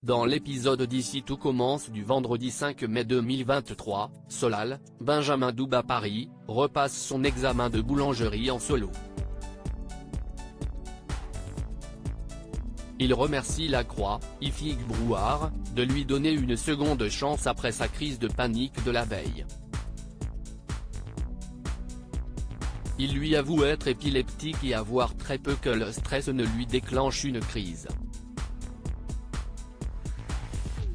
Dans l'épisode d'Ici tout commence du vendredi 5 mai 2023, Solal, Benjamin Douba Paris, repasse son examen de boulangerie en solo. Il remercie Lacroix, Ifig Brouard, de lui donner une seconde chance après sa crise de panique de la veille. Il lui avoue être épileptique et avoir très peu que le stress ne lui déclenche une crise.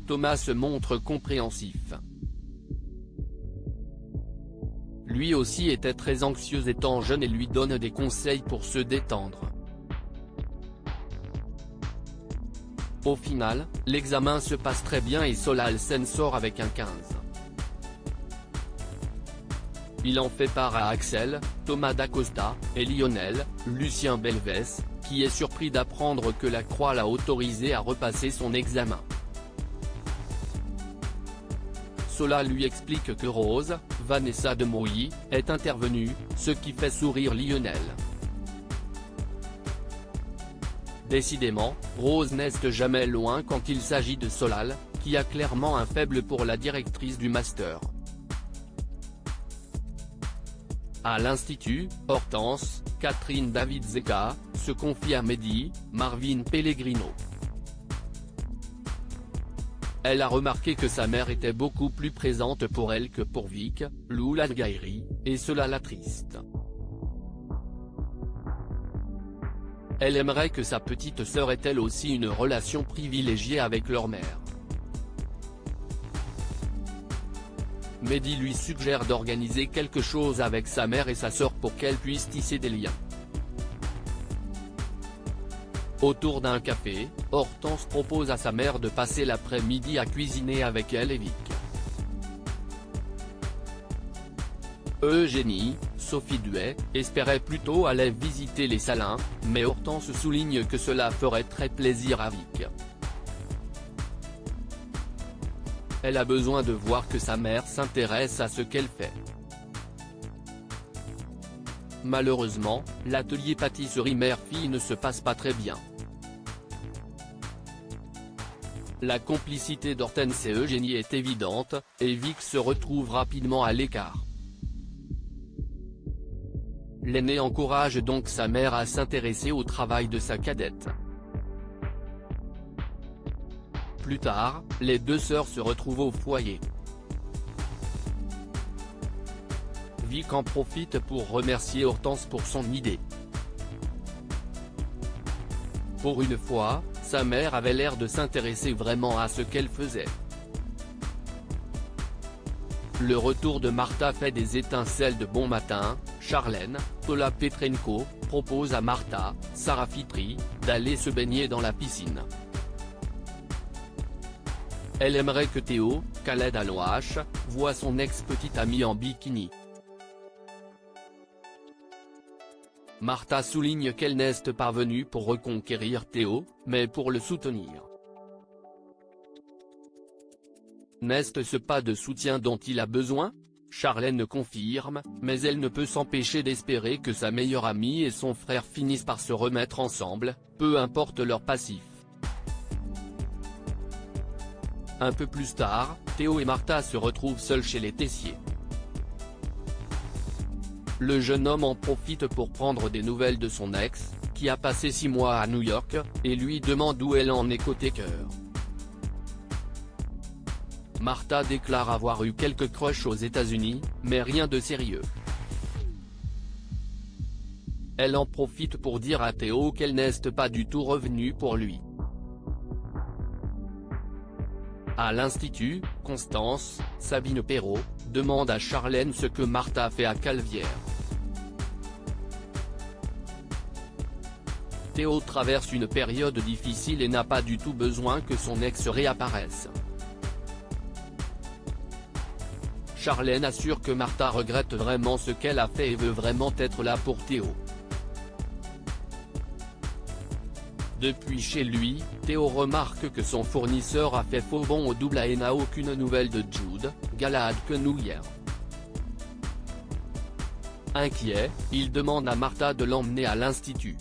Thomas se montre compréhensif. Lui aussi était très anxieux étant jeune et lui donne des conseils pour se détendre. Au final, l'examen se passe très bien et Solal s'en sort avec un 15. Il en fait part à Axel, Thomas Dacosta, et Lionel, Lucien Belvès, qui est surpris d'apprendre que Lacroix l'a autorisé à repasser son examen. Solal lui explique que Rose, Vanessa de Mouilly, est intervenue, ce qui fait sourire Lionel. Décidément, Rose n'est jamais loin quand il s'agit de Solal, qui a clairement un faible pour la directrice du master. À l'Institut, Hortense, Catherine David-Zeka, se confie à Mehdi, Marvin Pellegrino. Elle a remarqué que sa mère était beaucoup plus présente pour elle que pour Vic, Lou Ladgairi, et cela l'attriste. Elle aimerait que sa petite sœur ait elle aussi une relation privilégiée avec leur mère. Mehdi lui suggère d'organiser quelque chose avec sa mère et sa sœur pour qu'elles puissent tisser des liens. Autour d'un café, Hortense propose à sa mère de passer l'après-midi à cuisiner avec elle et Vic. Eugénie, Sophie Duet, espérait plutôt aller visiter les Salins, mais Hortense souligne que cela ferait très plaisir à Vic. Elle a besoin de voir que sa mère s'intéresse à ce qu'elle fait. Malheureusement, l'atelier pâtisserie mère-fille ne se passe pas très bien. La complicité d'Hortense et Eugénie est évidente, et Vic se retrouve rapidement à l'écart. L'aîné encourage donc sa mère à s'intéresser au travail de sa cadette. Plus tard, les deux sœurs se retrouvent au foyer. Vic en profite pour remercier Hortense pour son idée. Pour une fois, sa mère avait l'air de s'intéresser vraiment à ce qu'elle faisait. Le retour de Martha fait des étincelles de bon matin. Charlène, Tola Petrenko, propose à Martha, Sarah Fitri, d'aller se baigner dans la piscine. Elle aimerait que Théo, Khaled Alouache, voie son ex-petite amie en bikini. Martha souligne qu'elle n'est pas venue pour reconquérir Théo, mais pour le soutenir. N'est-ce pas de soutien dont il a besoin? Charlène confirme, mais elle ne peut s'empêcher d'espérer que sa meilleure amie et son frère finissent par se remettre ensemble, peu importe leur passif. Un peu plus tard, Théo et Martha se retrouvent seuls chez les Tessier. Le jeune homme en profite pour prendre des nouvelles de son ex, qui a passé 6 mois à New York, et lui demande où elle en est côté cœur. Martha déclare avoir eu quelques crushs aux États-Unis, mais rien de sérieux. Elle en profite pour dire à Théo qu'elle n'est pas du tout revenue pour lui. À l'Institut, Constance, Sabine Perrault, demande à Charlène ce que Martha fait à Calvière. Théo traverse une période difficile et n'a pas du tout besoin que son ex réapparaisse. Charlène assure que Martha regrette vraiment ce qu'elle a fait et veut vraiment être là pour Théo. Depuis chez lui, Théo remarque que son fournisseur a fait faux bond au double et n'a aucune nouvelle de Jude, Galahad que nous hier. Inquiet, il demande à Martha de l'emmener à l'Institut.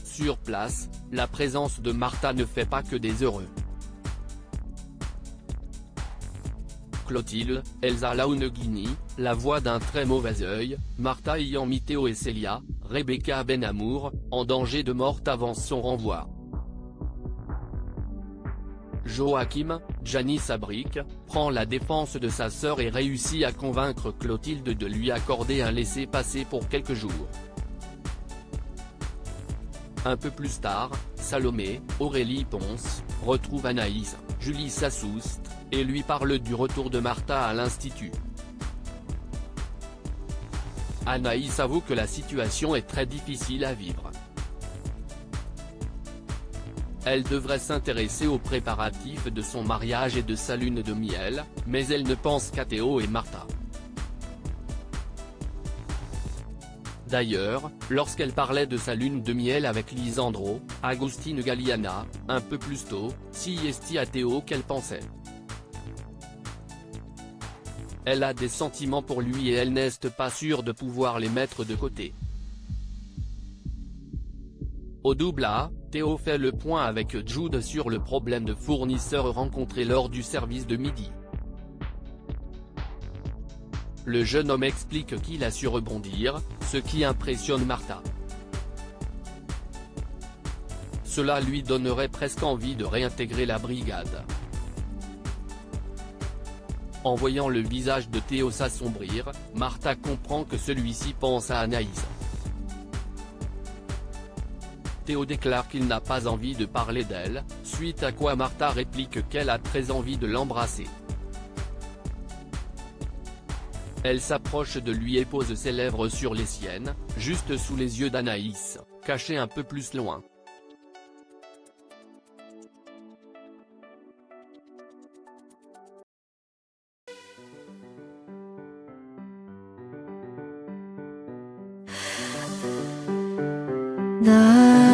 Sur place, la présence de Martha ne fait pas que des heureux. Clotilde, Elsa Launeghini, la voix d'un très mauvais œil, Martha ayant mis Théo et Célia, Rebecca Benhamour, en danger de mort avant son renvoi. Joachim, Janice Abric, prend la défense de sa sœur et réussit à convaincre Clotilde de lui accorder un laissez-passer pour quelques jours. Un peu plus tard, Salomé, Aurélie Ponce, retrouve Anaïs, Julie Sassoust, et lui parle du retour de Martha à l'Institut. Anaïs avoue que la situation est très difficile à vivre. Elle devrait s'intéresser aux préparatifs de son mariage et de sa lune de miel, mais elle ne pense qu'à Théo et Martha. D'ailleurs, lorsqu'elle parlait de sa lune de miel avec Lisandro, Agostine Galliana, un peu plus tôt, si esti à Théo qu'elle pensait. Elle a des sentiments pour lui et elle n'est pas sûre de pouvoir les mettre de côté. Au double A, Théo fait le point avec Jude sur le problème de fournisseurs rencontré lors du service de midi. Le jeune homme explique qu'il a su rebondir, ce qui impressionne Martha. Cela lui donnerait presque envie de réintégrer la brigade. En voyant le visage de Théo s'assombrir, Martha comprend que celui-ci pense à Anaïs. Théo déclare qu'il n'a pas envie de parler d'elle, suite à quoi Martha réplique qu'elle a très envie de l'embrasser. Elle s'approche de lui et pose ses lèvres sur les siennes, juste sous les yeux d'Anaïs, cachés un peu plus loin. 나